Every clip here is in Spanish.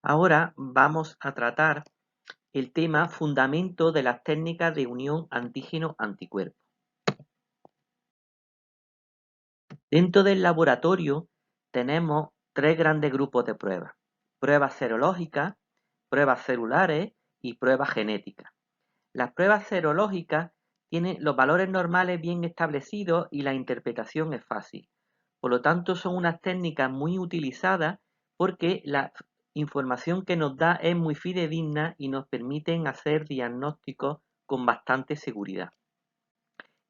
Ahora vamos a tratar el tema fundamento de las técnicas de unión antígeno-anticuerpo. Dentro del laboratorio tenemos tres grandes grupos de pruebas: pruebas serológicas, pruebas celulares y pruebas genéticas. Las pruebas serológicas tienen los valores normales bien establecidos y la interpretación es fácil. Por lo tanto, son unas técnicas muy utilizadas porque la información que nos da es muy fidedigna y nos permiten hacer diagnósticos con bastante seguridad.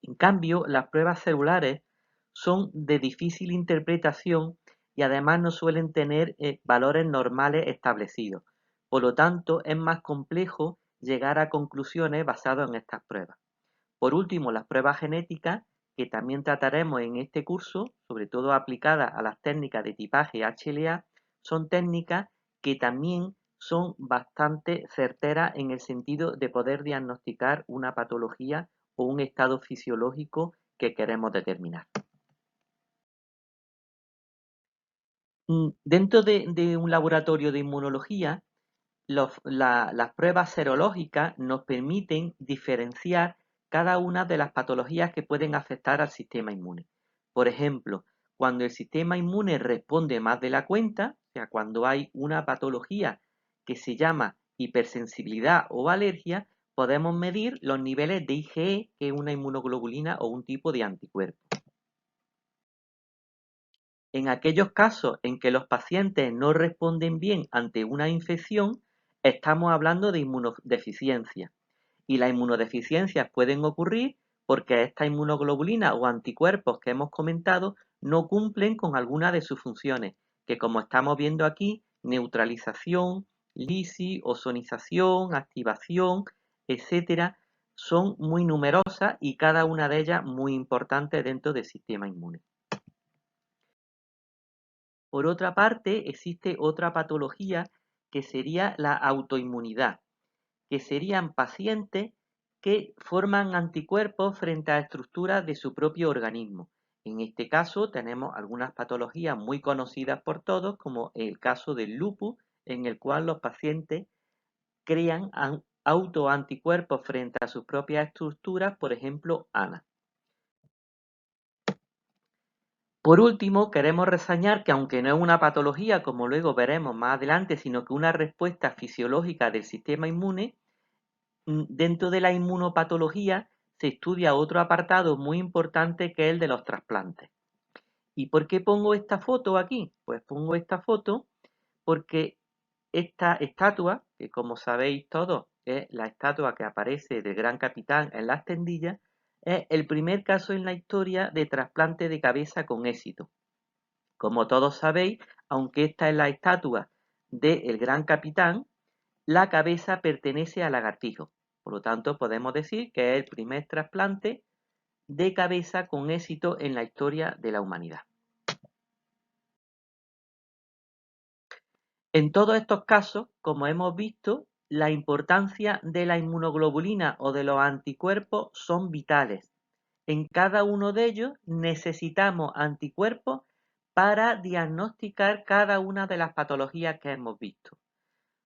En cambio, las pruebas celulares son de difícil interpretación y además no suelen tener valores normales establecidos. Por lo tanto, es más complejo llegar a conclusiones basadas en estas pruebas. Por último, las pruebas genéticas, que también trataremos en este curso, sobre todo aplicadas a las técnicas de tipaje HLA, son técnicas que también son bastante certeras en el sentido de poder diagnosticar una patología o un estado fisiológico que queremos determinar. Dentro de un laboratorio de inmunología, las pruebas serológicas nos permiten diferenciar cada una de las patologías que pueden afectar al sistema inmune. Por ejemplo, cuando el sistema inmune responde más de la cuenta, o sea, cuando hay una patología que se llama hipersensibilidad o alergia, podemos medir los niveles de IgE, que es una inmunoglobulina o un tipo de anticuerpo. En aquellos casos en que los pacientes no responden bien ante una infección, estamos hablando de inmunodeficiencia. Y las inmunodeficiencias pueden ocurrir porque estas inmunoglobulinas o anticuerpos que hemos comentado no cumplen con alguna de sus funciones, que como estamos viendo aquí, neutralización, lisis, ozonización, activación, etcétera, son muy numerosas y cada una de ellas muy importante dentro del sistema inmune. Por otra parte, existe otra patología que sería la autoinmunidad, que serían pacientes que forman anticuerpos frente a estructuras de su propio organismo. En este caso tenemos algunas patologías muy conocidas por todos, como el caso del lupus, en el cual los pacientes crean autoanticuerpos frente a sus propias estructuras, por ejemplo, ANA. Por último, queremos reseñar que aunque no es una patología, como luego veremos más adelante, sino que una respuesta fisiológica del sistema inmune, dentro de la inmunopatología se estudia otro apartado muy importante que es el de los trasplantes. ¿Y por qué pongo esta foto aquí? Pues pongo esta foto porque esta estatua, que como sabéis todos es la estatua que aparece del Gran Capitán en las tendillas, es el primer caso en la historia de trasplante de cabeza con éxito. Como todos sabéis, aunque esta es la estatua del Gran Capitán, la cabeza pertenece al lagartijo. Por lo tanto, podemos decir que es el primer trasplante de cabeza con éxito en la historia de la humanidad. En todos estos casos, como hemos visto, la importancia de la inmunoglobulina o de los anticuerpos son vitales. En cada uno de ellos necesitamos anticuerpos para diagnosticar cada una de las patologías que hemos visto.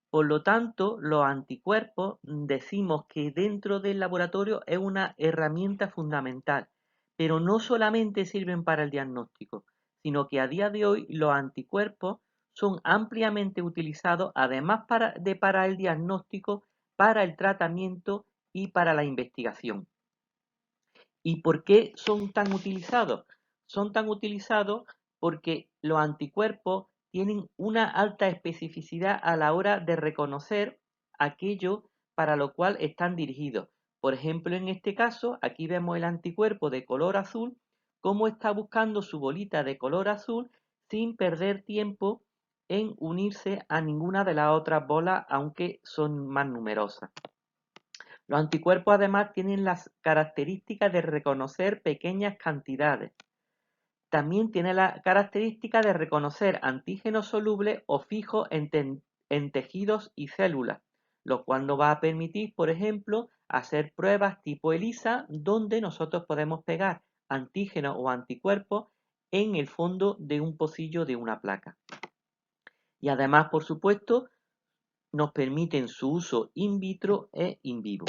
Por lo tanto, los anticuerpos decimos que dentro del laboratorio es una herramienta fundamental, pero no solamente sirven para el diagnóstico, sino que a día de hoy los anticuerpos son ampliamente utilizados además para el diagnóstico, para el tratamiento y para la investigación. ¿Y por qué son tan utilizados? Son tan utilizados porque los anticuerpos tienen una alta especificidad a la hora de reconocer aquello para lo cual están dirigidos. Por ejemplo, en este caso, aquí vemos el anticuerpo de color azul, cómo está buscando su bolita de color azul sin perder tiempo en unirse a ninguna de las otras bolas, aunque son más numerosas. Los anticuerpos además tienen las características de reconocer pequeñas cantidades. También tiene la característica de reconocer antígenos solubles o fijos en tejidos y células, lo cual nos va a permitir, por ejemplo, hacer pruebas tipo ELISA, donde nosotros podemos pegar antígenos o anticuerpos en el fondo de un pocillo de una placa. Y además, por supuesto, nos permiten su uso in vitro e in vivo.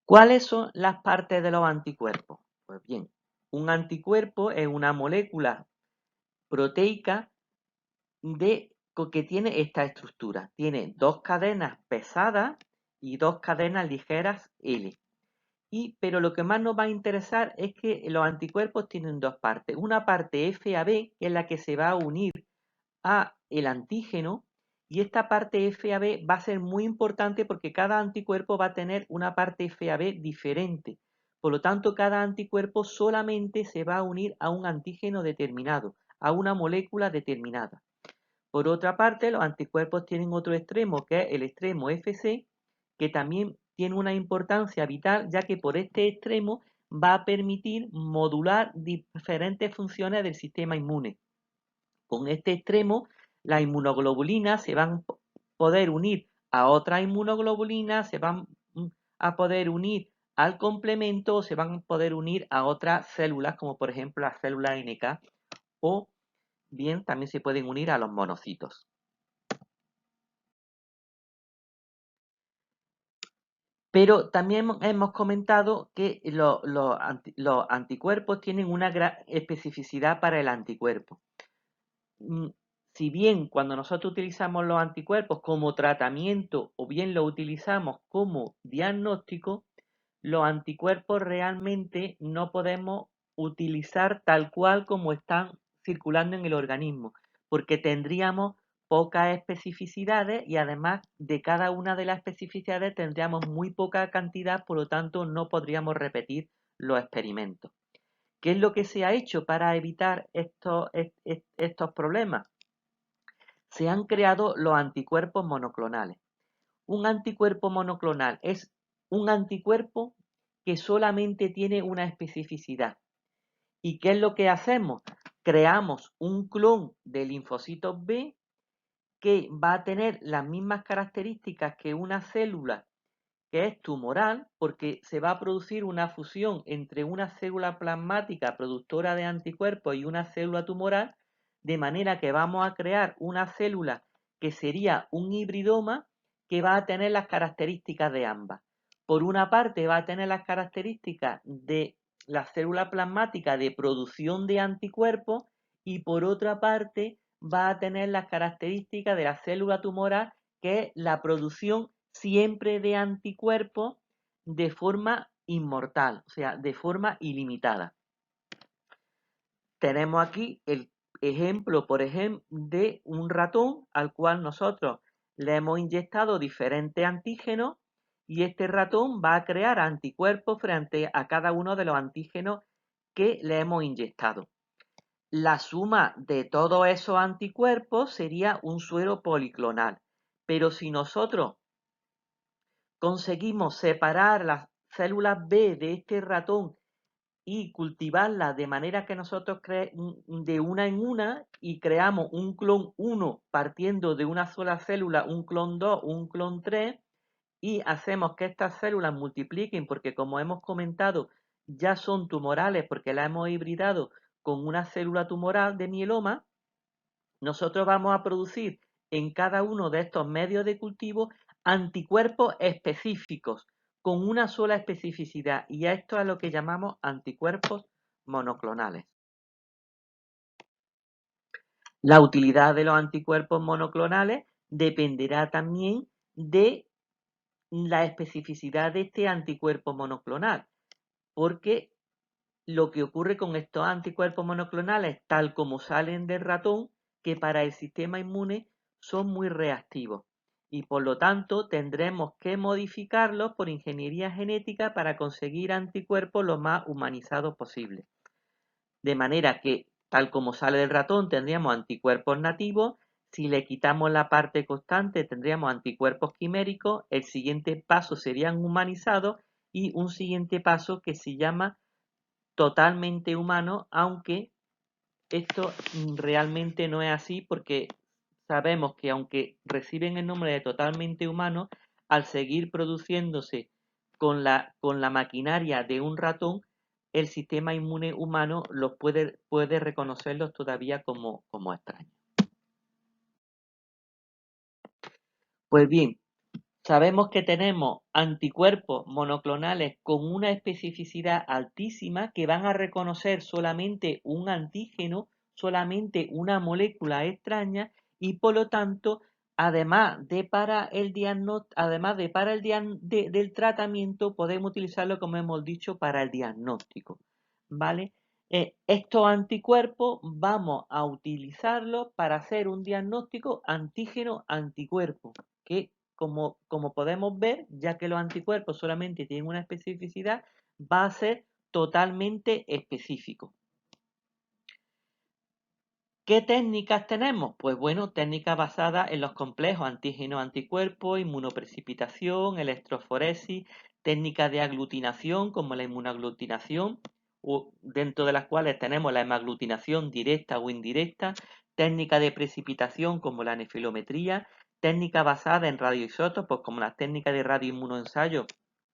¿Cuáles son las partes de los anticuerpos? Pues bien, un anticuerpo es una molécula proteica que tiene esta estructura. Tiene dos cadenas pesadas y dos cadenas ligeras L. Pero lo que más nos va a interesar es que los anticuerpos tienen dos partes. Una parte FAB, que es la que se va a unir a el antígeno, y esta parte FAB va a ser muy importante porque cada anticuerpo va a tener una parte FAB diferente. Por lo tanto, cada anticuerpo solamente se va a unir a un antígeno determinado, a una molécula determinada. Por otra parte, los anticuerpos tienen otro extremo, que es el extremo FC, que también tiene una importancia vital, ya que por este extremo va a permitir modular diferentes funciones del sistema inmune. Con este extremo, las inmunoglobulinas se van a poder unir a otras inmunoglobulinas, se van a poder unir al complemento, o se van a poder unir a otras células, como por ejemplo las células NK, o bien también se pueden unir a los monocitos. Pero también hemos comentado que los anticuerpos tienen una gran especificidad para el anticuerpo. Si bien cuando nosotros utilizamos los anticuerpos como tratamiento o bien lo utilizamos como diagnóstico, los anticuerpos realmente no podemos utilizar tal cual como están circulando en el organismo, porque tendríamos pocas especificidades y además de cada una de las especificidades tendríamos muy poca cantidad, por lo tanto no podríamos repetir los experimentos. ¿Qué es lo que se ha hecho para evitar estos problemas? Se han creado los anticuerpos monoclonales. Un anticuerpo monoclonal es un anticuerpo que solamente tiene una especificidad. ¿Y qué es lo que hacemos? Creamos un clon de linfocitos B que va a tener las mismas características que una célula que es tumoral, porque se va a producir una fusión entre una célula plasmática productora de anticuerpos y una célula tumoral, de manera que vamos a crear una célula que sería un hibridoma que va a tener las características de ambas. Por una parte va a tener las características de la célula plasmática de producción de anticuerpos y por otra parte va a tener las características de la célula tumoral que es la producción siempre de anticuerpos de forma inmortal, o sea, de forma ilimitada. Tenemos aquí el ejemplo, por ejemplo, de un ratón al cual nosotros le hemos inyectado diferentes antígenos y este ratón va a crear anticuerpos frente a cada uno de los antígenos que le hemos inyectado. La suma de todos esos anticuerpos sería un suero policlonal, pero si nosotros conseguimos separar las células B de este ratón y cultivarlas de manera que nosotros de una en una y creamos un clon 1 partiendo de una sola célula, un clon 2, un clon 3 y hacemos que estas células multipliquen porque como hemos comentado ya son tumorales porque las hemos hibridado con una célula tumoral de mieloma, nosotros vamos a producir en cada uno de estos medios de cultivo anticuerpos específicos con una sola especificidad y a esto es a lo que llamamos anticuerpos monoclonales. La utilidad de los anticuerpos monoclonales dependerá también de la especificidad de este anticuerpo monoclonal, porque lo que ocurre con estos anticuerpos monoclonales, tal como salen del ratón, que para el sistema inmune son muy reactivos y por lo tanto tendremos que modificarlos por ingeniería genética para conseguir anticuerpos lo más humanizados posible. De manera que, tal como sale del ratón, tendríamos anticuerpos nativos. Si le quitamos la parte constante, tendríamos anticuerpos quiméricos. El siguiente paso serían humanizados y un siguiente paso que se llama totalmente humano, aunque esto realmente no es así porque sabemos que aunque reciben el nombre de totalmente humano, al seguir produciéndose con la maquinaria de un ratón, el sistema inmune humano los puede reconocerlos todavía como extraños. Pues bien, sabemos que tenemos anticuerpos monoclonales con una especificidad altísima que van a reconocer solamente un antígeno, solamente una molécula extraña y por lo tanto, además de para el del tratamiento, podemos utilizarlo, como hemos dicho, para el diagnóstico, ¿vale? Estos anticuerpos vamos a utilizarlos para hacer un diagnóstico antígeno-anticuerpo, que como podemos ver, ya que los anticuerpos solamente tienen una especificidad, va a ser totalmente específico. ¿Qué técnicas tenemos? Pues bueno, técnicas basadas en los complejos antígeno-anticuerpos, inmunoprecipitación, electroforesis, técnicas de aglutinación como la inmunoaglutinación, dentro de las cuales tenemos la hemaglutinación directa o indirecta, técnicas de precipitación como la nefilometría, técnicas basadas en radioisótopos como las técnicas de radioinmunoensayo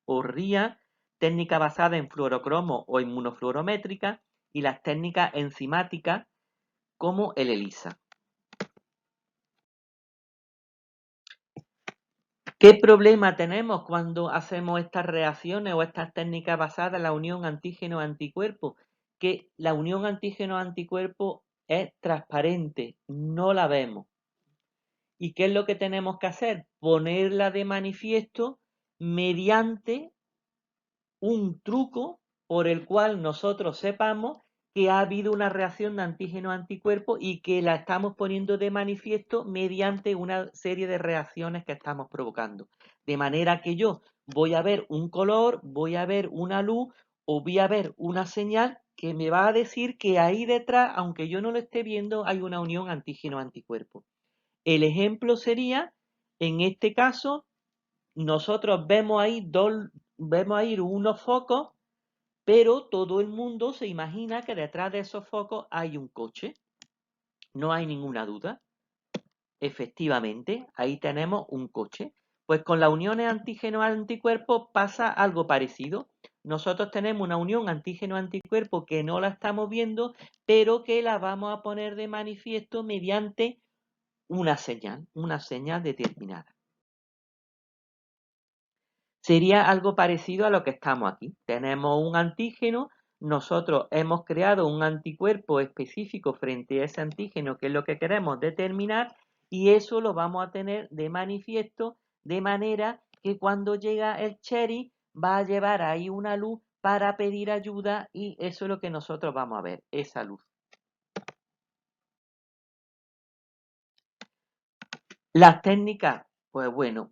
o RIA, técnicas basadas en fluorocromo o inmunofluorométrica y las técnicas enzimáticas como el ELISA. ¿Qué problema tenemos cuando hacemos estas reacciones o estas técnicas basadas en la unión antígeno-anticuerpo? Que la unión antígeno-anticuerpo es transparente, no la vemos. ¿Y qué es lo que tenemos que hacer? Ponerla de manifiesto mediante un truco por el cual nosotros sepamos que ha habido una reacción de antígeno-anticuerpo y que la estamos poniendo de manifiesto mediante una serie de reacciones que estamos provocando. De manera que yo voy a ver un color, voy a ver una luz o voy a ver una señal que me va a decir que ahí detrás, aunque yo no lo esté viendo, hay una unión antígeno-anticuerpo. El ejemplo sería, en este caso, nosotros vemos ahí unos focos, pero todo el mundo se imagina que detrás de esos focos hay un coche. No hay ninguna duda. Efectivamente, ahí tenemos un coche. Pues con las uniones antígeno-anticuerpo pasa algo parecido. Nosotros tenemos una unión antígeno-anticuerpo que no la estamos viendo, pero que la vamos a poner de manifiesto mediante una señal determinada. Sería algo parecido a lo que estamos aquí. Tenemos un antígeno, nosotros hemos creado un anticuerpo específico frente a ese antígeno, que es lo que queremos determinar, y eso lo vamos a tener de manifiesto, de manera que cuando llega el cherry va a llevar ahí una luz para pedir ayuda y eso es lo que nosotros vamos a ver, esa luz. Las técnicas, pues bueno,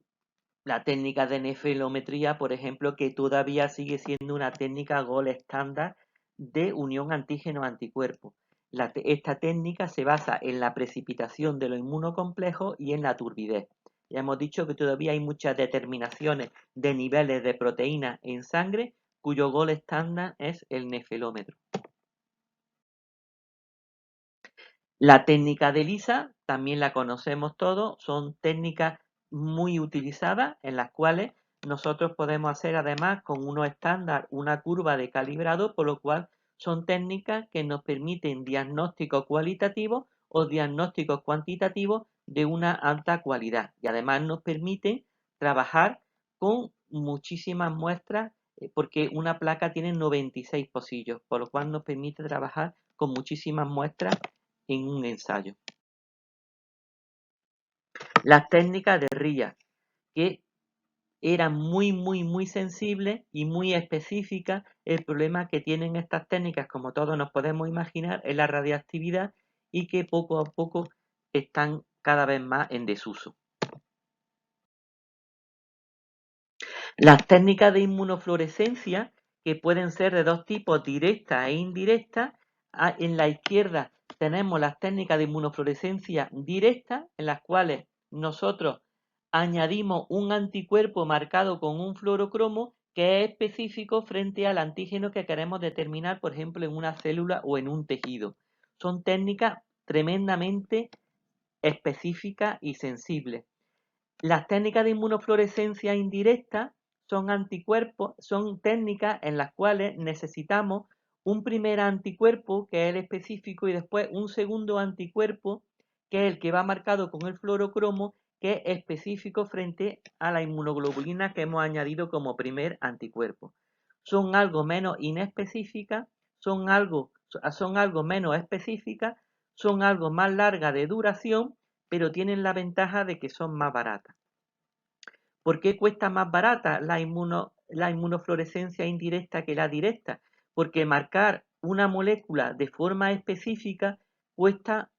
la técnica de nefilometría, por ejemplo, que todavía sigue siendo una técnica gold estándar de unión antígeno-anticuerpo. Esta técnica se basa en la precipitación de los inmunocomplejos y en la turbidez. Ya hemos dicho que todavía hay muchas determinaciones de niveles de proteínas en sangre, cuyo gold estándar es el nefilómetro. La técnica de ELISA también la conocemos todos, son técnicas muy utilizadas en las cuales nosotros podemos hacer además con unos estándar una curva de calibrado, por lo cual son técnicas que nos permiten diagnósticos cualitativos o diagnósticos cuantitativos de una alta cualidad y además nos permiten trabajar con muchísimas muestras porque una placa tiene 96 pocillos, por lo cual nos permite trabajar con muchísimas muestras en un ensayo. Las técnicas de RIA, que eran muy sensibles y muy específicas. El problema que tienen estas técnicas, como todos nos podemos imaginar, es la radiactividad y que poco a poco están cada vez más en desuso. Las técnicas de inmunofluorescencia, que pueden ser de dos tipos, directa e indirecta. En la izquierda tenemos las técnicas de inmunofluorescencia directa, en las cuales nosotros añadimos un anticuerpo marcado con un fluorocromo que es específico frente al antígeno que queremos determinar, por ejemplo, en una célula o en un tejido. Son técnicas tremendamente específicas y sensibles. Las técnicas de inmunofluorescencia indirecta son anticuerpos, son técnicas en las cuales necesitamos un primer anticuerpo, que es el específico, y después un segundo anticuerpo, que es el que va marcado con el fluorocromo, que es específico frente a la inmunoglobulina que hemos añadido como primer anticuerpo. Son algo menos inespecíficas, son algo menos específicas, son algo más largas de duración, pero tienen la ventaja de que son más baratas. ¿Por qué cuesta más barata la inmunofluorescencia indirecta que la directa? Porque marcar una molécula de forma específica cuesta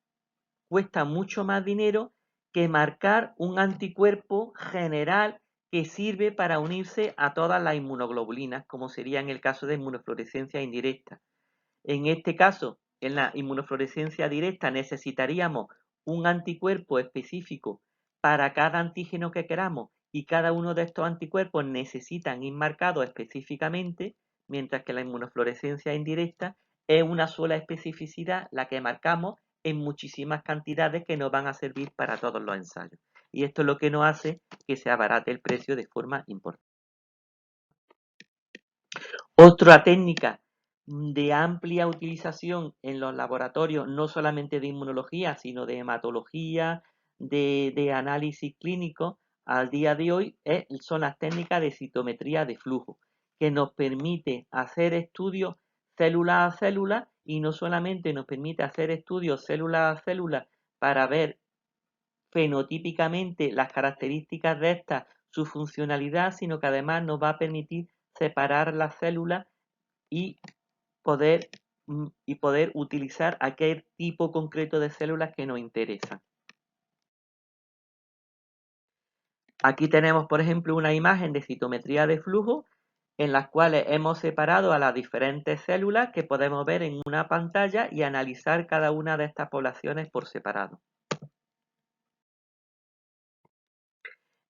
mucho más dinero que marcar un anticuerpo general que sirve para unirse a todas las inmunoglobulinas, como sería en el caso de inmunofluorescencia indirecta. En este caso, en la inmunofluorescencia directa necesitaríamos un anticuerpo específico para cada antígeno que queramos y cada uno de estos anticuerpos necesitan ir marcados específicamente, mientras que la inmunofluorescencia indirecta es una sola especificidad la que marcamos en muchísimas cantidades que nos van a servir para todos los ensayos. Y esto es lo que nos hace que se abarate el precio de forma importante. Otra técnica de amplia utilización en los laboratorios, no solamente de inmunología, sino de hematología, de análisis clínico, al día de hoy son las técnicas de citometría de flujo, que nos permite hacer estudios célula a célula y no solamente nos permite hacer estudios célula a célula para ver fenotípicamente las características de estas, su funcionalidad, sino que además nos va a permitir separar las células y poder utilizar aquel tipo concreto de células que nos interesan. Aquí tenemos, por ejemplo, una imagen de citometría de flujo en las cuales hemos separado a las diferentes células que podemos ver en una pantalla y analizar cada una de estas poblaciones por separado.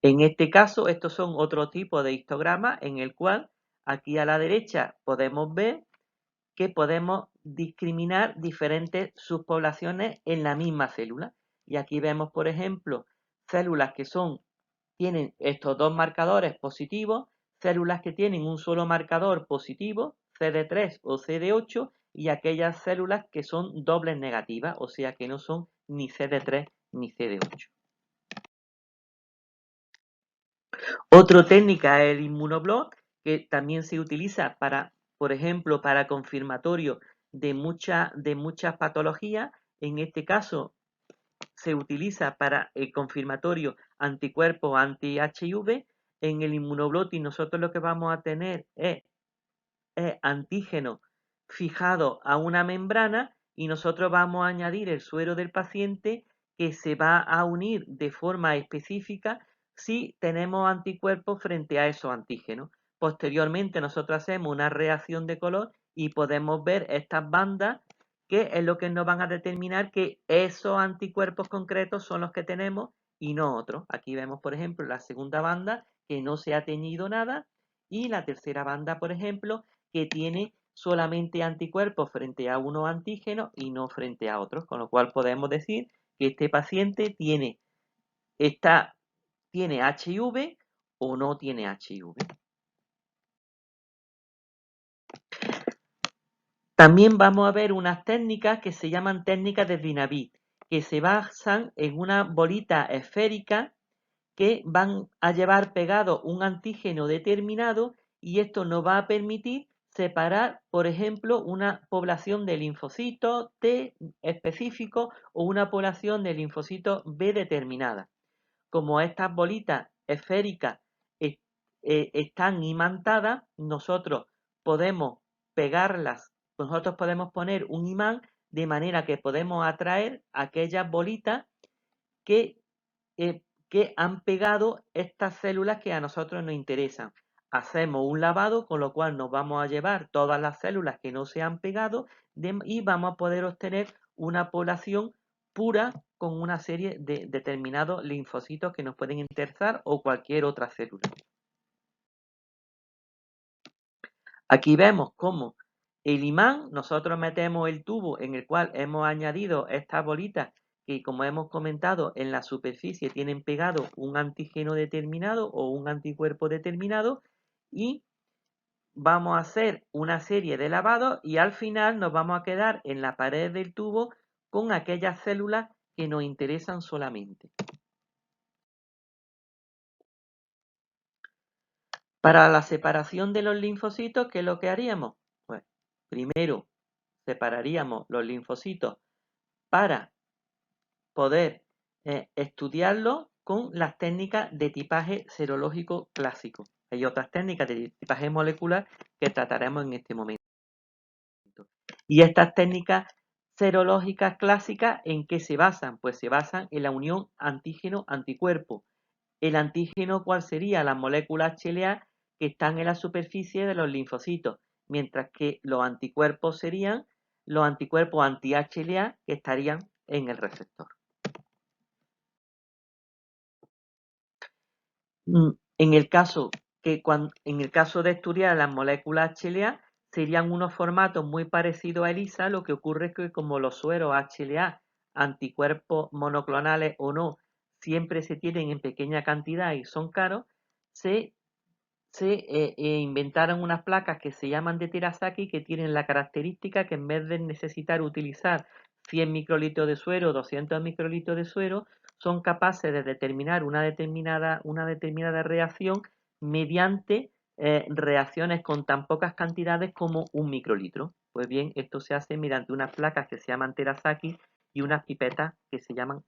En este caso, estos son otro tipo de histogramas en el cual aquí a la derecha podemos ver que podemos discriminar diferentes subpoblaciones en la misma célula. Y aquí vemos, por ejemplo, células que tienen estos dos marcadores positivos, células que tienen un solo marcador positivo, CD3 o CD8, y aquellas células que son dobles negativas, o sea que no son ni CD3 ni CD8. Otra técnica es el inmunoblot, que también se utiliza para, por ejemplo, para confirmatorio de muchas patologías. En este caso, se utiliza para el confirmatorio anticuerpos anti-HIV. En el inmunoblot nosotros lo que vamos a tener es antígeno fijado a una membrana y nosotros vamos a añadir el suero del paciente que se va a unir de forma específica si tenemos anticuerpos frente a esos antígenos. Posteriormente nosotros hacemos una reacción de color y podemos ver estas bandas que es lo que nos van a determinar que esos anticuerpos concretos son los que tenemos y no otros. Aquí vemos, por ejemplo, la segunda banda que no se ha teñido nada y la tercera banda, por ejemplo, que tiene solamente anticuerpos frente a unos antígenos y no frente a otros, con lo cual podemos decir que este paciente tiene HIV o no tiene HIV. También vamos a ver unas técnicas que se llaman técnicas de Dynavit, que se basan en una bolita esférica que van a llevar pegado un antígeno determinado y esto nos va a permitir separar, por ejemplo, una población de linfocitos T específico o una población de linfocitos B determinada. Como estas bolitas esféricas están imantadas, nosotros podemos poner un imán de manera que podemos atraer aquellas bolitas que han pegado estas células que a nosotros nos interesan. Hacemos un lavado, con lo cual nos vamos a llevar todas las células que no se han pegado y vamos a poder obtener una población pura con una serie de determinados linfocitos que nos pueden interesar o cualquier otra célula. Aquí vemos cómo el imán, nosotros metemos el tubo en el cual hemos añadido estas bolitas que, como hemos comentado, en la superficie tienen pegado un antígeno determinado o un anticuerpo determinado y vamos a hacer una serie de lavados y al final nos vamos a quedar en la pared del tubo con aquellas células que nos interesan solamente. Para la separación de los linfocitos, ¿qué es lo que haríamos? Pues primero separaríamos los linfocitos para poder estudiarlos con las técnicas de tipaje serológico clásico. Hay otras técnicas de tipaje molecular que trataremos en este momento. Y estas técnicas serológicas clásicas, ¿en qué se basan? Pues se basan en la unión antígeno-anticuerpo. El antígeno, ¿cuál sería? Las moléculas HLA que están en la superficie de los linfocitos, mientras que los anticuerpos serían los anticuerpos anti-HLA que estarían en el receptor. En el caso de estudiar las moléculas HLA, serían unos formatos muy parecidos a ELISA. Lo que ocurre es que como los sueros HLA, anticuerpos monoclonales o no, siempre se tienen en pequeña cantidad y son caros, se inventaron unas placas que se llaman de Terasaki, que tienen la característica que en vez de necesitar utilizar 100 microlitros de suero o 200 microlitros de suero, son capaces de determinar una determinada reacción mediante reacciones con tan pocas cantidades como 1 microlitro. Pues bien, esto se hace mediante unas placas que se llaman Terasaki y unas pipetas que se llaman